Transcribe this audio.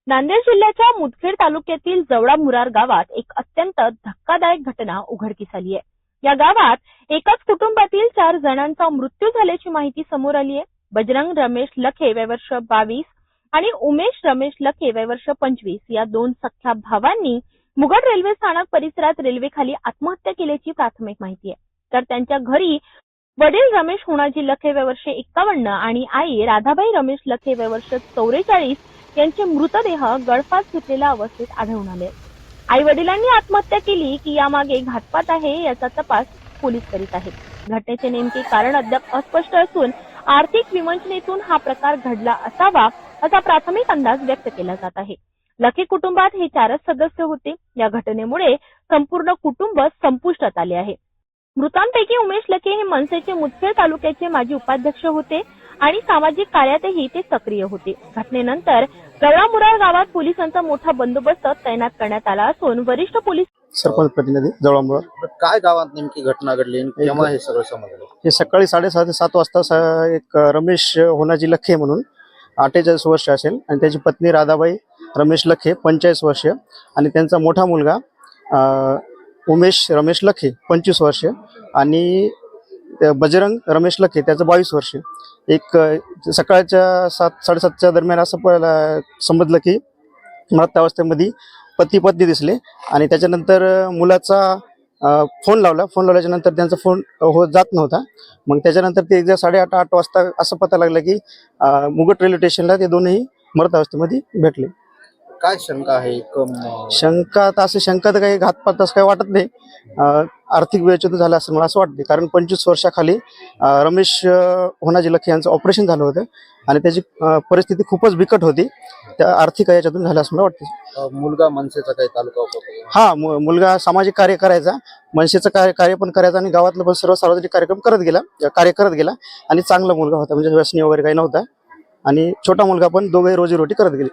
नांदेड जिल्ह्याच्या मुदखेड तालुक्यातील जवळा मुरार गावात एक अत्यंत धक्कादायक घटना उघडकीस आली आहे। या गावात एकाच कुटुंबातील 4 जणांचा मृत्यू झाल्याची माहिती समोर आली आहे। बजरंग रमेश लखे वय वर्ष 22 आणि उमेश रमेश लखे वय वर्ष 25 या 2 सख्या भावांनी मुगड रेल्वे स्थानक परिसरात रेल्वेखाली आत्महत्या केल्याची प्राथमिक माहिती आहे। तर त्यांच्या घरी वडील रमेश होणाजी लखे वय वर्ष 51 आणि आई राधाबाई रमेश लखे वय वर्ष 44 यांचे मृतदेह गळफास घेतलेल्या अवस्थेत आढळून आले। आई वडिलांनी आत्महत्या केली की यामागे घातपात आहे याचा तपास पोलीस करीत आहेत। घटनेचे नेमके कारण अद्याप अस्पष्ट असून आर्थिक विवंचनेतून हा प्रकार घडला असावा असा प्राथमिक अंदाज व्यक्त केला जात आहे। लखे कुटुंबात हे 4च सदस्य होते। या घटनेमुळे संपूर्ण कुटुंब संपुष्टात आले आहे। मृतांपैकी उमेश लखे हे मनसेचे मुदखेड तालुक्याचे माजी उपाध्यक्ष होते आणि सामाजिक कार्यातही ते सक्रिय होते। घटनेनंतर जवळा मुरार गावात पोलिसांचा मोठा बंदोबस्त तैनात करण्यात आला असून वरिष्ठ पोलीस सरपंच प्रतिनिधी जवळा मुरार। काय गावात नेमकी घटना घडली आणि केव्हा हे सगळं समजलं? हे सकाळी 7:30 ते 7 वाजता एक रमेश होणाजी लखे म्हणून 48 वर्ष असेल आणि त्याची पत्नी राधाबाई रमेश लखे 45 वर्ष आणि त्यांचा मोठा मुलगा उमेश रमेश लखे 25 वर्ष आणि बजरंग रमेश लखे त्याचं 22 वर्ष। एक सकाळच्या 7-7:30च्या दरम्यान असं समजलं की मृतावस्थेमध्ये पती पत्नी दिसले आणि त्याच्यानंतर मुलाचा फोन लावल्याच्या नंतर त्यांचा फोन जात नव्हता। मग त्याच्यानंतर ते 8:30 वाजता असं पता लागलं की मुगट रेल्वे स्टेशनला ते दोन्ही मृतावस्थेमध्ये भेटले। काय शंका आहे? शंका तर काही घातपात असं काही वाटत नाही। आर्थिक विवेचन झालं असं मला असं वाटते, कारण 25 वर्षाखाली रमेश होणाजी लखे यांचं ऑपरेशन झालं होतं आणि त्याची परिस्थिती खूपच बिकट होती। त्या आर्थिक याच्यातून झालं असं मला वाटते। मुलगा मनसेचा काही तालुका हा मुलगा सामाजिक कार्य करायचा, मनसेचं कार्य पण करायचा आणि गावातलं पण सर्व सार्वजनिक कार्य करत गेला आणि चांगला मुलगा होता, म्हणजे व्यसनी वगैरे काही नव्हता आणि छोटा मुलगा पण दोघे रोजीरोटी करत गेले।